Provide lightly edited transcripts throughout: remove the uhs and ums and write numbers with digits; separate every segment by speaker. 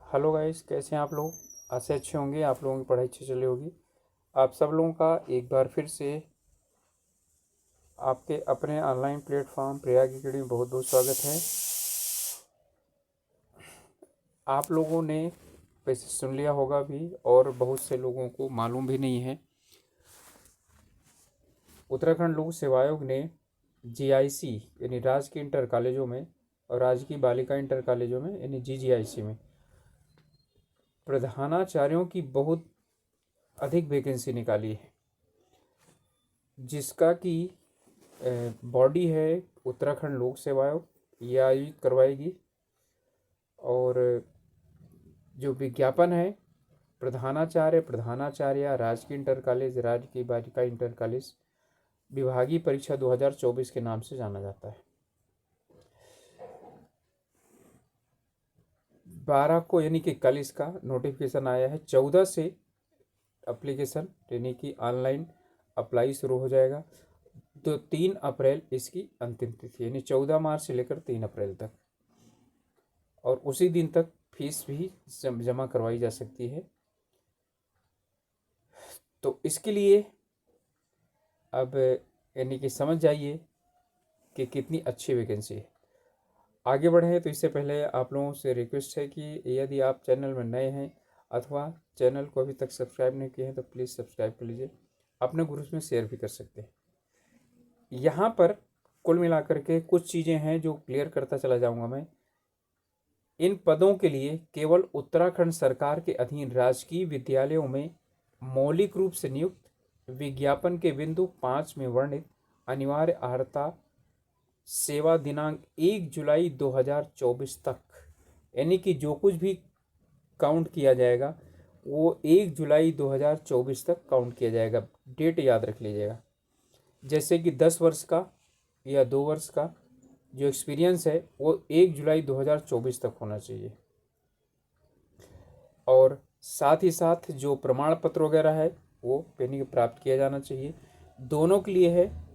Speaker 1: Hello guys, कैसे हैं आप लोग। आशा अच्छे होंगे, आप लोगों की पढ़ाई अच्छी चल रही होगी। आप सब लोगों का एक बार फिर से आपके अपने ऑनलाइन प्लेटफॉर्म प्रयाग अकेडमी में बहुत बहुत स्वागत है। आप लोगों ने वैसे सुन लिया होगा भी और बहुत से लोगों को मालूम भी नहीं है। उत्तराखंड लोक सेवा आयोग ने जीआईसी यानी राजकीय इंटर कॉलेजों में और राजकीय बालिका इंटर कॉलेजों में यानी जीजीआईसी में प्रधानाचार्यों की बहुत अधिक वैकेंसी निकाली है, जिसका कि बॉडी है उत्तराखंड लोक सेवा आयोग, ये आयोजित करवाएगी। और जो विज्ञापन है प्रधानाचार्य राजकीय इंटर कॉलेज, राजकीय बालिका इंटर कॉलेज विभागीय परीक्षा 2024 के नाम से जाना जाता है। 12 को यानी कि कल इसका नोटिफिकेशन आया है। 14 से एप्लीकेशन यानी कि ऑनलाइन अप्लाई शुरू हो जाएगा। तो 3 अप्रैल इसकी अंतिम तिथि यानी 14 मार्च से लेकर 3 अप्रैल तक, और उसी दिन तक फीस भी जमा करवाई जा सकती है। तो इसके लिए अब यानी कि समझ जाइए कि कितनी अच्छी वैकेंसी है। आगे बढ़े तो इससे पहले आप लोगों से रिक्वेस्ट है कि यदि आप चैनल में नए हैं अथवा चैनल को अभी तक सब्सक्राइब नहीं किए हैं तो प्लीज़ सब्सक्राइब कर लीजिए। अपने ग्रुप में शेयर भी कर सकते हैं। यहाँ पर कुल मिलाकर के कुछ चीज़ें हैं जो क्लियर करता चला जाऊँगा मैं। इन पदों के लिए केवल उत्तराखंड सरकार के अधीन राजकीय विद्यालयों में मौलिक रूप से नियुक्त विज्ञापन के बिंदु 5 में वर्णित अनिवार्य अर्हता सेवा दिनांक 1 जुलाई 2024 तक, यानी कि जो कुछ भी काउंट किया जाएगा वो 1 जुलाई 2024 तक काउंट किया जाएगा। डेट याद रख लीजिएगा। जैसे कि 10 वर्ष का या 2 वर्ष का जो एक्सपीरियंस है वो 1 जुलाई 2024 तक होना चाहिए। और साथ ही साथ जो प्रमाण पत्र वगैरह है वो पेनी प्राप्त किया जाना चाहिए। दोनों के लिए है,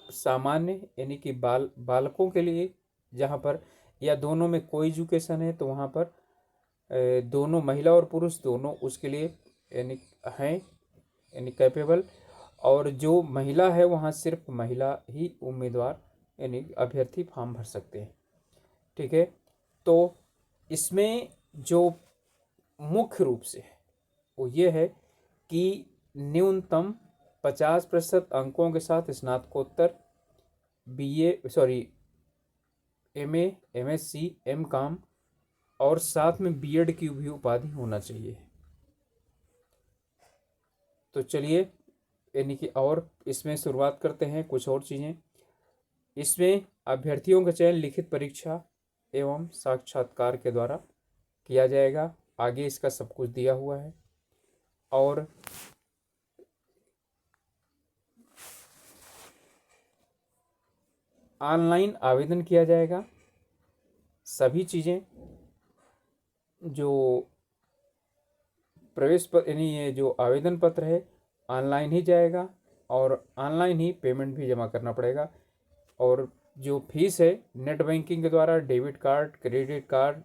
Speaker 1: सामान्य यानी कि बालकों के लिए जहाँ पर या दोनों में कोई एजुकेशन है तो वहाँ पर दोनों महिला और पुरुष दोनों उसके लिए यानी हैं यानी कैपेबल। और जो महिला है वहाँ सिर्फ महिला ही उम्मीदवार यानी अभ्यर्थी फॉर्म भर सकते हैं। ठीक है, तो इसमें जो मुख्य रूप से है वो ये है कि न्यूनतम 50% अंकों के साथ स्नातकोत्तर एमए, एमएससी, एमकॉम और साथ में बीएड की भी उपाधि होना चाहिए। तो चलिए यानी कि और इसमें शुरुआत करते हैं कुछ और चीज़ें। इसमें अभ्यर्थियों का चयन लिखित परीक्षा एवं साक्षात्कार के द्वारा किया जाएगा। आगे इसका सब कुछ दिया हुआ है। और ऑनलाइन आवेदन किया जाएगा। सभी चीज़ें जो प्रवेश पर यानी ये जो आवेदन पत्र है ऑनलाइन ही जाएगा और ऑनलाइन ही पेमेंट भी जमा करना पड़ेगा। और जो फीस है नेट बैंकिंग के द्वारा, डेबिट कार्ड, क्रेडिट कार्ड,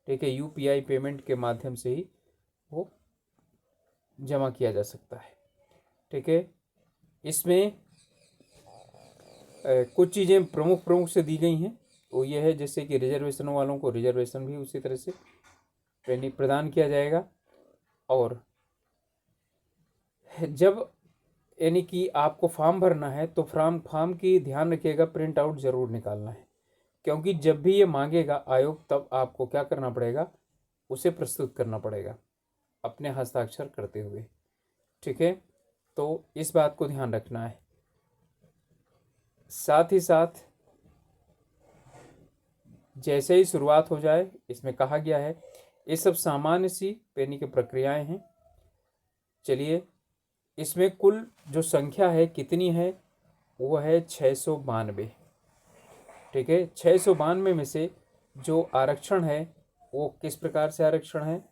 Speaker 1: ठीक है, यूपीआई पेमेंट के माध्यम से ही वो जमा किया जा सकता है। ठीक है, इसमें कुछ चीज़ें प्रमुख से दी गई हैं। वो ये है जैसे कि रिजर्वेशन वालों को रिजर्वेशन भी उसी तरह से ट्रेनिंग प्रदान किया जाएगा। और जब यानी कि आपको फॉर्म भरना है तो फॉर्म की ध्यान रखिएगा, प्रिंट आउट ज़रूर निकालना है, क्योंकि जब भी ये मांगेगा आयोग तब आपको क्या करना पड़ेगा, उसे प्रस्तुत करना पड़ेगा अपने हस्ताक्षर करते हुए। ठीक है, तो इस बात को ध्यान रखना है। साथ ही साथ जैसे ही शुरुआत हो जाए, इसमें कहा गया है ये सब सामान्य सी पेनी की प्रक्रियाएं हैं। चलिए, इसमें कुल जो संख्या है कितनी है, वो है 692। ठीक है, 692 में से जो आरक्षण है वो किस प्रकार से आरक्षण है,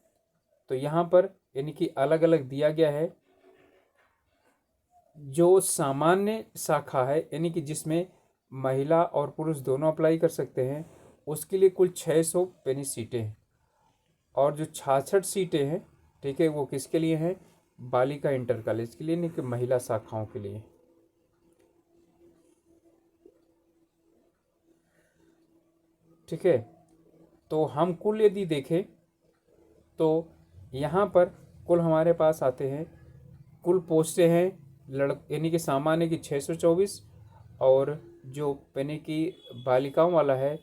Speaker 1: तो यहाँ पर यानी कि अलग अलग दिया गया है। जो सामान्य शाखा है यानी कि जिसमें महिला और पुरुष दोनों अप्लाई कर सकते हैं, उसके लिए कुल 600 पेनी सीटें हैं। और जो 66 सीटें हैं, ठीक है, वो किसके लिए हैं? बालिका इंटर कॉलेज के लिए, नहीं कि महिला शाखाओं के लिए। ठीक है, तो हम कुल यदि देखें तो यहाँ पर कुल हमारे पास आते हैं, कुल पोस्टें हैं यानी कि सामान्य की 624, और जो यानी कि बालिकाओं वाला है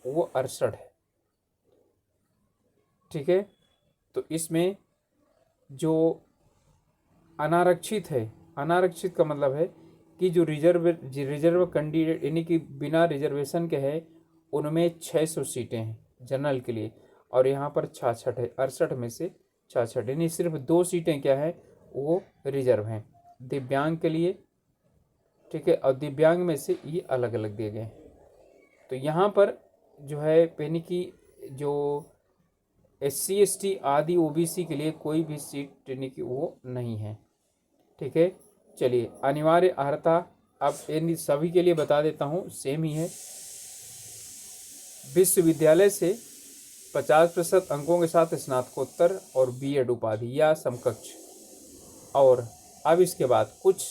Speaker 1: वो 68 है। ठीक है, तो इसमें जो अनारक्षित है, अनारक्षित का मतलब है कि जो रिजर्व कैंडिडेट यानी कि बिना रिजर्वेशन के है, उनमें 600 सीटें हैं जनरल के लिए, और यहाँ पर 66 है, 68 में से 66, यानी सिर्फ 2 सीटें क्या है, वो रिजर्व हैं दिव्यांग के लिए। ठीक है, और दिव्यांग में से ये अलग अलग दिए गए हैं। तो यहाँ पर जो है यानी कि जो SC ST आदि OBC के लिए कोई भी सीट यानी कि वो नहीं है। ठीक है, चलिए अनिवार्य अर्हता अब इन सभी के लिए बता देता हूँ, सेम ही है। विश्वविद्यालय से 50% अंकों के साथ स्नातकोत्तर और B.Ed उपाधि या समकक्ष। और अब इसके बाद कुछ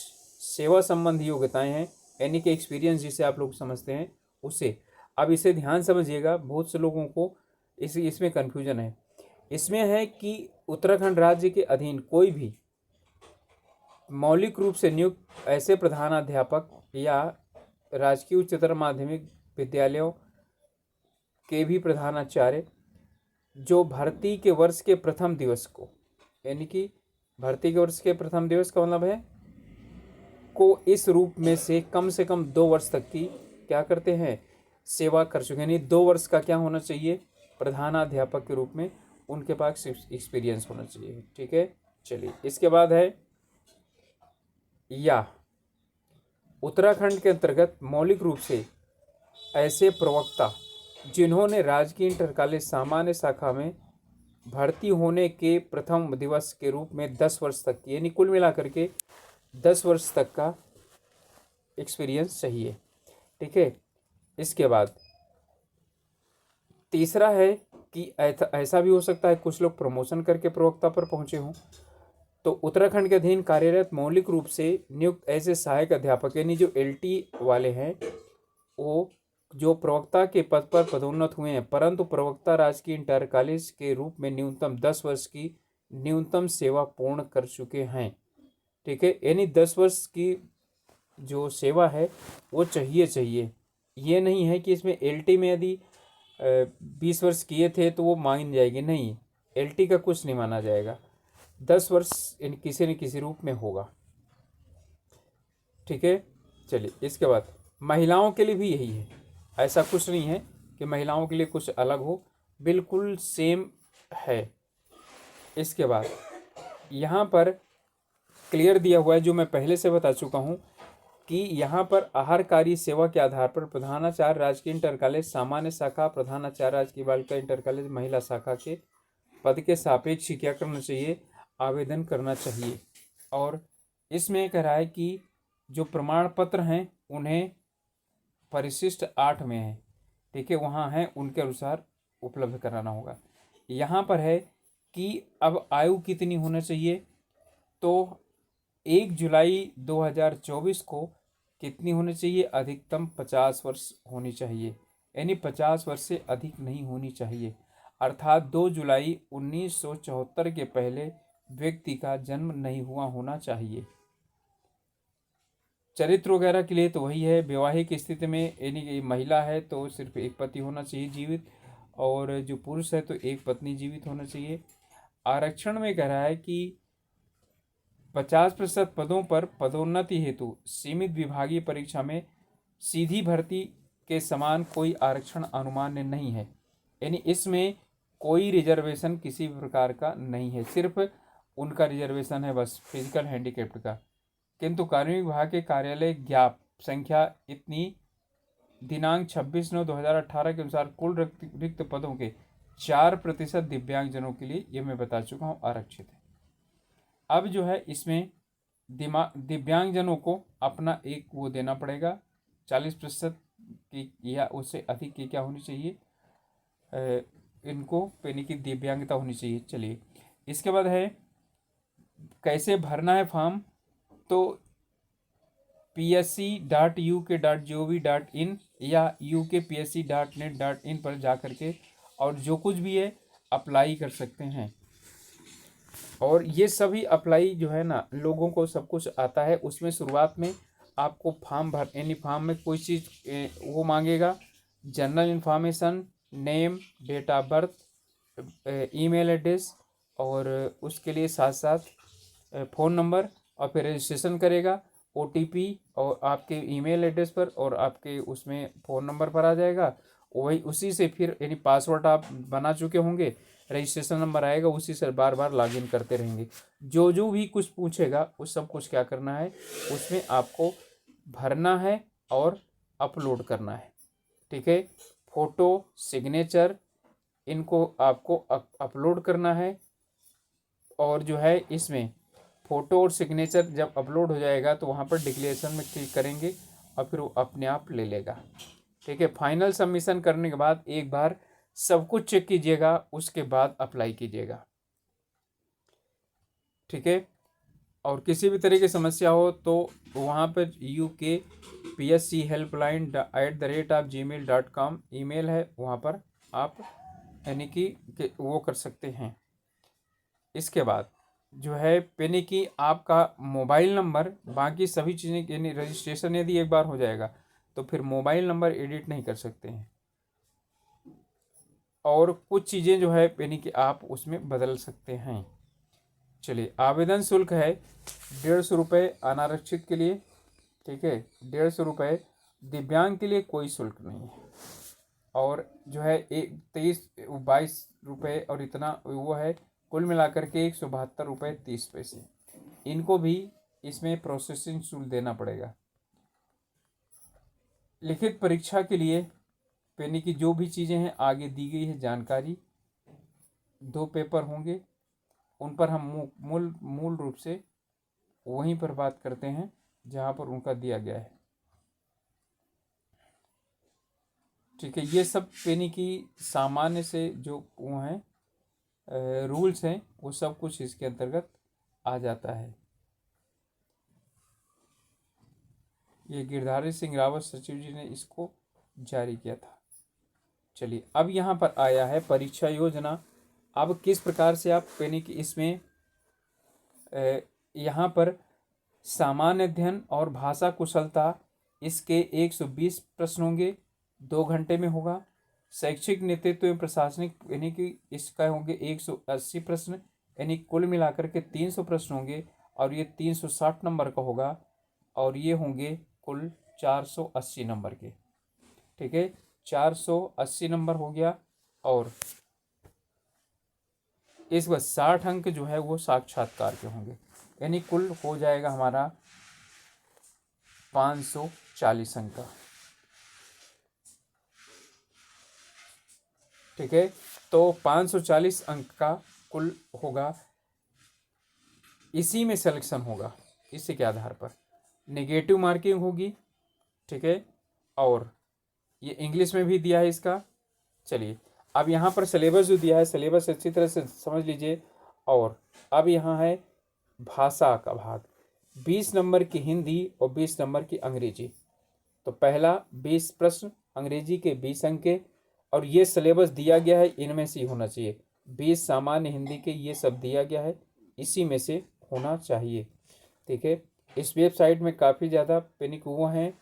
Speaker 1: सेवा संबंधी योग्यताएं हैं, यानी कि एक्सपीरियंस जिसे आप लोग समझते हैं उसे। अब इसे ध्यान समझिएगा, बहुत से लोगों को इसमें कन्फ्यूजन है। इसमें है कि उत्तराखंड राज्य के अधीन कोई भी मौलिक रूप से नियुक्त ऐसे प्रधानाध्यापक या राजकीय उच्चतर माध्यमिक विद्यालयों के भी प्रधानाचार्य जो भर्ती के वर्ष के प्रथम दिवस को, यानी कि भर्ती के वर्ष के प्रथम दिवस का मतलब है को इस रूप में से कम 2 वर्ष तक की क्या करते हैं, सेवा कर चुके, यानी 2 वर्ष का क्या होना चाहिए, प्रधानाध्यापक के रूप में उनके पास एक्सपीरियंस होना चाहिए। ठीक है, चलिए इसके बाद है या उत्तराखंड के अंतर्गत मौलिक रूप से ऐसे प्रवक्ता जिन्होंने राजकीय इंटर कॉलेज सामान्य शाखा में भर्ती होने के प्रथम दिवस के रूप में 10 वर्ष तक की, यानी कुल मिलाकर के 10 वर्ष तक का एक्सपीरियंस चाहिए। ठीक है, इसके बाद तीसरा है कि ऐसा भी हो सकता है कुछ लोग प्रमोशन करके प्रवक्ता पर पहुंचे हों। तो उत्तराखंड के अधीन कार्यरत मौलिक रूप से नियुक्त ऐसे सहायक अध्यापक, यानी जो LT वाले हैं, वो जो प्रवक्ता के पद पर पदोन्नत हुए हैं, परंतु प्रवक्ता राजकीय इंटर कॉलेज के रूप में न्यूनतम 10 वर्ष की न्यूनतम सेवा पूर्ण कर चुके हैं। ठीक है, यानी 10 वर्ष की जो सेवा है वो चाहिए। ये नहीं है कि इसमें LT में यदि 20 वर्ष किए थे तो वो मांगी जाएगी, नहीं, LT का कुछ नहीं माना जाएगा, 10 वर्ष किसी न किसी रूप में होगा। ठीक है, चलिए इसके बाद महिलाओं के लिए भी यही है, ऐसा कुछ नहीं है कि महिलाओं के लिए कुछ अलग हो, बिल्कुल सेम है। इसके बाद यहाँ पर क्लियर दिया हुआ है, जो मैं पहले से बता चुका हूँ कि यहाँ पर आहारकारी सेवा के आधार पर प्रधानाचार्य राजकीय इंटर कॉलेज सामान्य शाखा, प्रधानाचार्य राजकीय बालिका इंटर कॉलेज महिला शाखा के पद के सापेक्ष क्या करना चाहिए, आवेदन करना चाहिए। और इसमें कह रहा है कि जो प्रमाण पत्र हैं उन्हें परिशिष्ट 8 में है, ठीक है, वहाँ हैं, उनके अनुसार उपलब्ध कराना होगा। यहाँ पर है कि अब आयु कितनी होना चाहिए, तो 1 जुलाई 2024 को कितनी होनी चाहिए, अधिकतम 50 वर्ष होनी चाहिए, यानी 50 वर्ष से अधिक नहीं होनी चाहिए, अर्थात 2 जुलाई 1974 के पहले व्यक्ति का जन्म नहीं हुआ होना चाहिए। चरित्र वगैरह के लिए तो वही है, वैवाहिक स्थिति में यानी कि महिला है तो सिर्फ एक पति होना चाहिए जीवित, और जो पुरुष है तो एक पत्नी जीवित होना चाहिए। आरक्षण में कह रहा है कि 50% पदों पर पदोन्नति हेतु सीमित विभागीय परीक्षा में सीधी भर्ती के समान कोई आरक्षण अनुमान्य नहीं है, यानी इसमें कोई रिजर्वेशन किसी प्रकार का नहीं है, सिर्फ उनका रिजर्वेशन है बस फिजिकल हैंडीकैप्ड का। किंतु कार्मिक विभाग के कार्यालय ज्ञाप संख्या इतनी दिनांक 26/9/2018 के अनुसार कुल रिक्त पदों के 4% दिव्यांगजनों के लिए, ये मैं बता चुका हूँ, आरक्षित है। अब जो है इसमें दिव्यांगजनों को अपना एक वो देना पड़ेगा, 40% की या उससे अधिक की क्या होनी चाहिए, इनको यानी कि दिव्यांगता होनी चाहिए। चलिए, इसके बाद है कैसे भरना है फॉर्म। तो psc.uk.gov.in या ukpsc.net.in पर जा करके और जो कुछ भी है अप्लाई कर सकते हैं। और ये सभी अप्लाई जो है ना, लोगों को सब कुछ आता है। उसमें शुरुआत में आपको फॉर्म भर यानी फॉर्म में कोई चीज़ वो मांगेगा, general information, name, date of birth, email address, और उसके लिए साथ साथ फ़ोन नंबर, और फिर रजिस्ट्रेशन करेगा। ओटीपी और आपके ईमेल एड्रेस पर और आपके उसमें फ़ोन नंबर पर आ जाएगा। वही उसी से फिर यानी पासवर्ड आप बना चुके होंगे, रजिस्ट्रेशन नंबर आएगा, उसी से बार बार लॉगिन करते रहेंगे। जो जो भी कुछ पूछेगा उस सब कुछ क्या करना है, उसमें आपको भरना है और अपलोड करना है। ठीक है, फ़ोटो, सिग्नेचर, इनको आपको अपलोड करना है। और जो है इसमें फ़ोटो और सिग्नेचर जब अपलोड हो जाएगा तो वहाँ पर डिक्लेरेशन में क्लिक करेंगे और फिर वो अपने आप ले लेगा। ठीक है, फाइनल सबमिशन करने के बाद एक बार सब कुछ चेक कीजिएगा, उसके बाद अप्लाई कीजिएगा। ठीक है, और किसी भी तरह की समस्या हो तो वहाँ पर ukpsc@gmail.com ईमेल है, वहाँ पर आप यानी कि वो कर सकते हैं। इसके बाद जो है यानी कि आपका मोबाइल नंबर, बाकी सभी चीज़ें यानी रजिस्ट्रेशन यदि एक बार हो जाएगा तो फिर मोबाइल नंबर एडिट नहीं कर सकते हैं। और कुछ चीज़ें जो है यानी कि आप उसमें बदल सकते हैं। चलिए, आवेदन शुल्क है 150 रुपये अनारक्षित के लिए। ठीक है, 150 रुपये। दिव्यांग के लिए कोई शुल्क नहीं है। और जो है 22 रुपये और इतना वो है, कुल मिलाकर के 172 रुपये 30 पैसे। इनको भी इसमें प्रोसेसिंग शुल्क देना पड़ेगा। लिखित परीक्षा के लिए यानी कि जो भी चीज़ें हैं आगे दी गई है जानकारी, 2 पेपर होंगे, उन पर हम मूल रूप से वहीं पर बात करते हैं जहाँ पर उनका दिया गया है। ठीक है, ये सब यानी कि सामान्य से जो वो हैं रूल्स हैं वो सब कुछ इसके अंतर्गत आ जाता है। ये गिरधारी सिंह रावत सचिव जी ने इसको जारी किया था। चलिए, अब यहाँ पर आया है परीक्षा योजना। अब किस प्रकार से आप यानी कि इसमें यहाँ पर सामान्य अध्ययन और भाषा कुशलता, इसके 120 प्रश्न होंगे, 2 घंटे में होगा। शैक्षिक नेतृत्व एवं प्रशासनिक यानी कि इसका होंगे 180 प्रश्न, यानी कुल मिलाकर के 300 प्रश्न होंगे, और ये 360 नंबर का होगा, और ये होंगे कुल 480 नंबर के। ठीक है, 480 नंबर हो गया। और इस बार 60 अंक जो है वो साक्षात्कार के होंगे, यानी कुल हो जाएगा हमारा 540 अंक का। ठीक है, तो 540 अंक का कुल होगा, इसी में सिलेक्शन होगा, इसी के आधार पर नेगेटिव मार्किंग होगी। ठीक है, और ये इंग्लिश में भी दिया है इसका। चलिए, अब यहाँ पर सिलेबस जो दिया है, सिलेबस अच्छी तरह से समझ लीजिए। और अब यहाँ है भाषा का भाग, 20 नंबर की हिंदी और 20 नंबर की अंग्रेजी। तो पहला 20 प्रश्न, अंग्रेजी के 20 अंक के, और ये सिलेबस दिया गया है, इनमें से होना चाहिए। 20 सामान्य हिंदी के, ये सब दिया गया है, इसी में से होना चाहिए। ठीक है, इस वेबसाइट में काफ़ी ज़्यादा पेनिक वो हैं,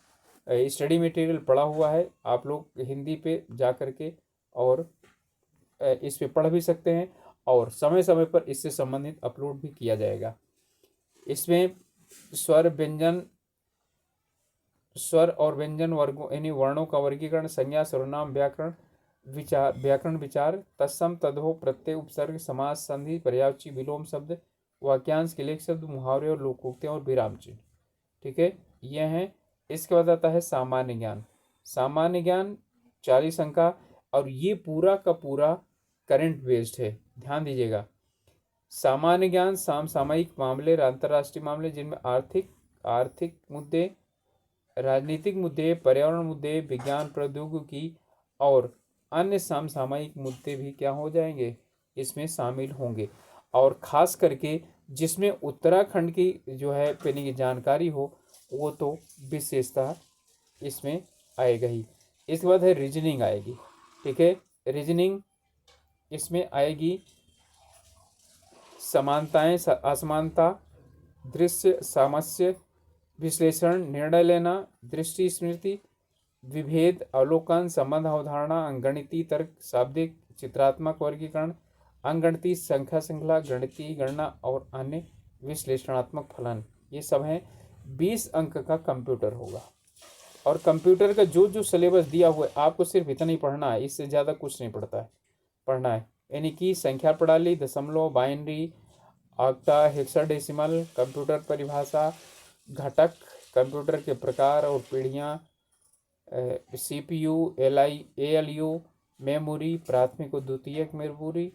Speaker 1: स्टडी मटेरियल पड़ा हुआ है, आप लोग हिंदी पे जा कर के और इस पे पढ़ भी सकते हैं, और समय समय पर इससे संबंधित अपलोड भी किया जाएगा। इसमें स्वर और व्यंजन वर्गों यानी वर्णों का वर्गीकरण, संज्ञा, सर्वनाम, व्याकरण विचार, तत्सम, तद्भव, प्रत्यय, उपसर्ग, समास, संधि, पर्यायवाची, विलोम शब्द, वाक्यांश के लेख शब्द, मुहावरे और लोकोक्तियाँ और विराम चिन्ह। ठीक है, ये हैं। इसके बाद आता है सामान्य ज्ञान। सामान्य ज्ञान 40 अंक का, और ये पूरा का पूरा करंट बेस्ड है, ध्यान दीजिएगा। सामान्य ज्ञान समसामयिक मामले, अंतर्राष्ट्रीय मामले जिनमें आर्थिक मुद्दे, राजनीतिक मुद्दे, पर्यावरण मुद्दे, विज्ञान प्रौद्योगिकी और अन्य समसामयिक मुद्दे भी क्या हो जाएंगे, इसमें शामिल होंगे। और ख़ास करके जिसमें उत्तराखंड की जो है यानी कि जानकारी हो, वो तो विशेषता इसमें आएगा ही। इसके बाद है रीजनिंग आएगी। ठीक है, रीजनिंग इसमें आएगी समानताएं, असमानता, दृश्य सामंजस्य, विश्लेषण, निर्णय लेना, दृष्टि स्मृति, विभेद, अवलोकन, संबंध, अवधारणा, अंकगणितीय तर्क, शाब्दिक, चित्रात्मक वर्गीकरण, अंकगणितीय संख्या श्रृंखला, गणितीय गणना और अन्य विश्लेषणात्मक फलन। ये सब हैं। 20 अंक का कंप्यूटर होगा। और कंप्यूटर का जो जो सिलेबस दिया हुआ है आपको सिर्फ इतना ही पढ़ना है, इससे ज़्यादा कुछ नहीं पढ़ना है। यानी कि संख्या प्रणाली, दशमलव, बाइनरी, ऑक्टा, हेक्साडेसिमल, कंप्यूटर परिभाषा, घटक, कंप्यूटर के प्रकार और पीढ़ियाँ, CPU, ALU, मेमोरी, प्राथमिक और द्वितीयक memory,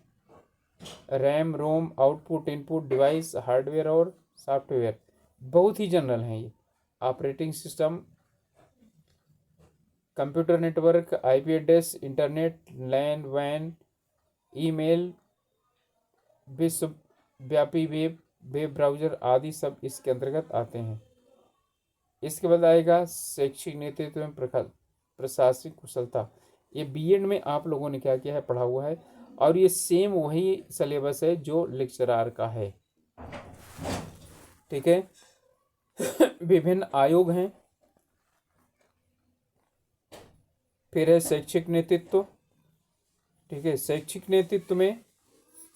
Speaker 1: RAM, ROM, output input device, hardware और सॉफ्टवेयर। बहुत ही जनरल हैं ये। Operating system, computer network, IP address, internet, LAN, वैन, ईमेल, विश्वव्यापी वेब ब्राउज़र आदि सब इसके अंतर्गत आते हैं। इसके बाद आएगा शैक्षिक नेतृत्व में प्रशासनिक कुशलता। ये बीएड में आप लोगों ने क्या किया है, पढ़ा हुआ है। और ये सेम वही सिलेबस है जो लेक्चरार का है। ठीक है, विभिन्न आयोग हैं। फिर है शैक्षिक नेतृत्व। ठीक है, शैक्षिक नेतृत्व में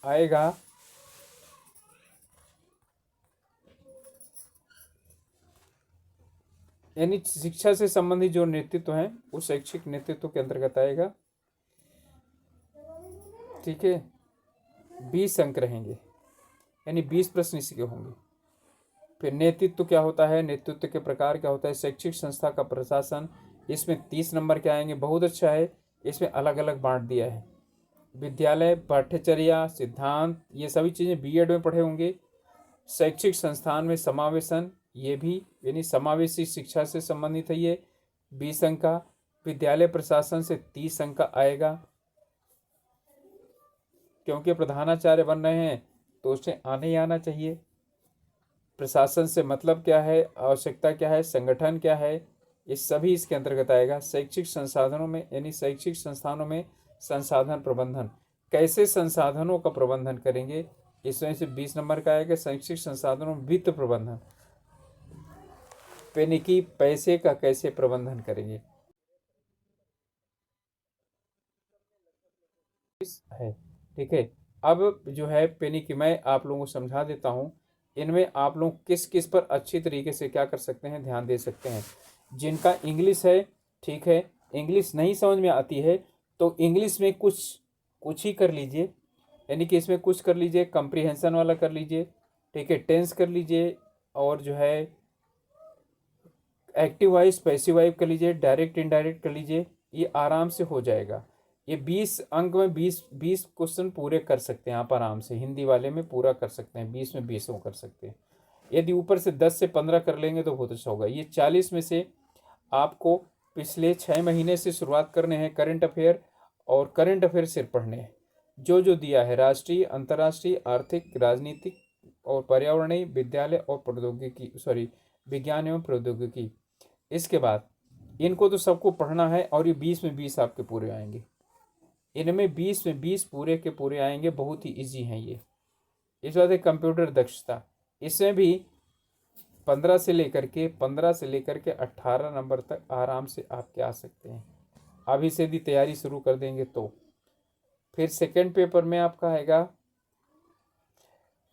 Speaker 1: आएगा यानी शिक्षा से संबंधित जो नेतृत्व है वो शैक्षिक नेतृत्व के अंतर्गत आएगा। ठीक है, 20 अंक रहेंगे, यानी 20 प्रश्न इसी के होंगे। फिर नेतृत्व क्या होता है, नेतृत्व के प्रकार क्या होता है, शैक्षिक संस्था का प्रशासन, इसमें 30 नंबर के आएंगे। बहुत अच्छा है, इसमें अलग अलग बांट दिया है। विद्यालय, पाठ्यचर्या, सिद्धांत, ये सभी चीज़ें बीएड में पढ़े होंगे। शैक्षिक संस्थान में समावेशन, ये भी यानी समावेशी शिक्षा से संबंधित है ये, 20 अंक का। विद्यालय प्रशासन से 30 अंक का आएगा, क्योंकि प्रधानाचार्य बन रहे हैं तो उसे आने ही आना चाहिए। प्रशासन से मतलब क्या है, आवश्यकता क्या है, संगठन क्या है, ये सभी इसके अंतर्गत आएगा। शैक्षिक संसाधनों में यानी शैक्षिक संस्थानों में संसाधन प्रबंधन, कैसे संसाधनों का प्रबंधन करेंगे, इसमें से 20 नंबर का आएगा। शैक्षिक संसाधनों में वित्त प्रबंधन, यानी कि पैसे का कैसे प्रबंधन करेंगे है। ठीक है, अब जो है पेनी कि मैं आप लोगों को समझा देता हूँ। इनमें आप लोग किस किस पर अच्छी तरीके से क्या कर सकते हैं, ध्यान दे सकते हैं। जिनका इंग्लिश है, ठीक है, इंग्लिश नहीं समझ में आती है तो इंग्लिश में कुछ कुछ ही कर लीजिए, यानी कि इसमें कुछ कर लीजिए, कंप्रीहेंशन वाला कर लीजिए। ठीक है, टेंस कर लीजिए, और जो है एक्टिव वाइज पैसिव वाइज कर लीजिए, डायरेक्ट इनडायरेक्ट कर लीजिए, ये आराम से हो जाएगा। ये 20 अंक में 20 क्वेश्चन पूरे कर सकते हैं आप आराम से, हिंदी वाले में पूरा कर सकते हैं, 20 में 20 कर सकते हैं। यदि ऊपर से 10 से 15 कर लेंगे तो बहुत अच्छा होगा। ये 40 में से आपको पिछले 6 महीने से शुरुआत करने हैं करंट अफेयर, और करंट अफेयर सिर्फ पढ़ने हैं। जो जो दिया है राष्ट्रीय, अंतर्राष्ट्रीय, आर्थिक, राजनीतिक और पर्यावरणीय, विद्यालय और प्रौद्योगिकी, विज्ञान एवं प्रौद्योगिकी। इसके बाद इनको तो सबको पढ़ना है, और ये 20 में 20 आपके पूरे आएंगे। इनमें 20 में 20 पूरे के पूरे आएंगे, बहुत ही इजी हैं ये। इस बात है कंप्यूटर दक्षता, इसमें भी 15 से लेकर के 18 नंबर तक आराम से आपके आ सकते हैं, अभी से यदि तैयारी शुरू कर देंगे तो। फिर सेकंड पेपर में आपका आएगा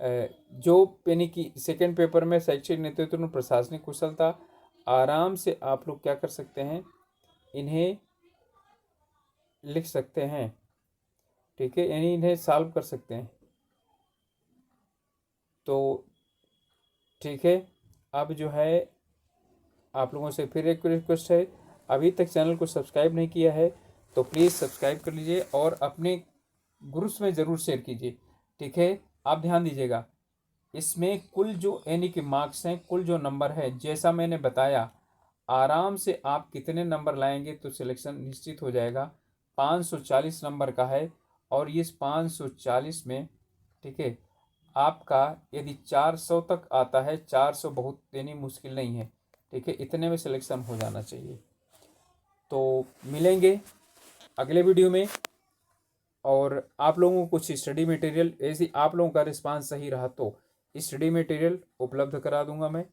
Speaker 1: जो यानी कि सेकंड पेपर में शैक्षिक नेतृत्व में प्रशासनिक कुशलता, आराम से आप लोग क्या कर सकते हैं, इन्हें लिख सकते हैं। ठीक है, यानी इन्हें सॉल्व कर सकते हैं। तो ठीक है, अब जो है आप लोगों से फिर एक रिक्वेस्ट है, अभी तक चैनल को सब्सक्राइब नहीं किया है तो प्लीज़ सब्सक्राइब कर लीजिए और अपने ग्रुप्स में ज़रूर शेयर कीजिए। ठीक है, आप ध्यान दीजिएगा, इसमें कुल जो यानी कि मार्क्स हैं, कुल जो नंबर है, जैसा मैंने बताया, आराम से आप कितने नंबर लाएंगे तो सिलेक्शन निश्चित हो जाएगा। 540 नंबर का है और ये 540 में, ठीक है, आपका यदि 400 तक आता है, 400 बहुत देनी मुश्किल नहीं है, ठीक है, इतने में सिलेक्शन हो जाना चाहिए। तो मिलेंगे अगले वीडियो में, और आप लोगों को कुछ स्टडी मटेरियल, ऐसी आप लोगों का रिस्पांस सही रहा तो स्टडी मटेरियल उपलब्ध करा दूंगा मैं,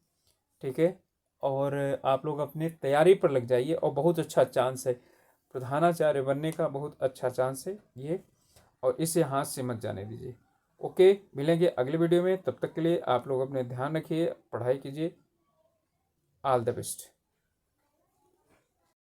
Speaker 1: ठीक है। और आप लोग अपने तैयारी पर लग जाइए, और बहुत अच्छा चांस है प्रधानाचार्य बनने का, बहुत अच्छा चांस है ये, और इसे हाथ से मत जाने दीजिए। ओके, मिलेंगे अगले वीडियो में, तब तक के लिए आप लोग अपने ध्यान रखिए, पढ़ाई कीजिए। All the best.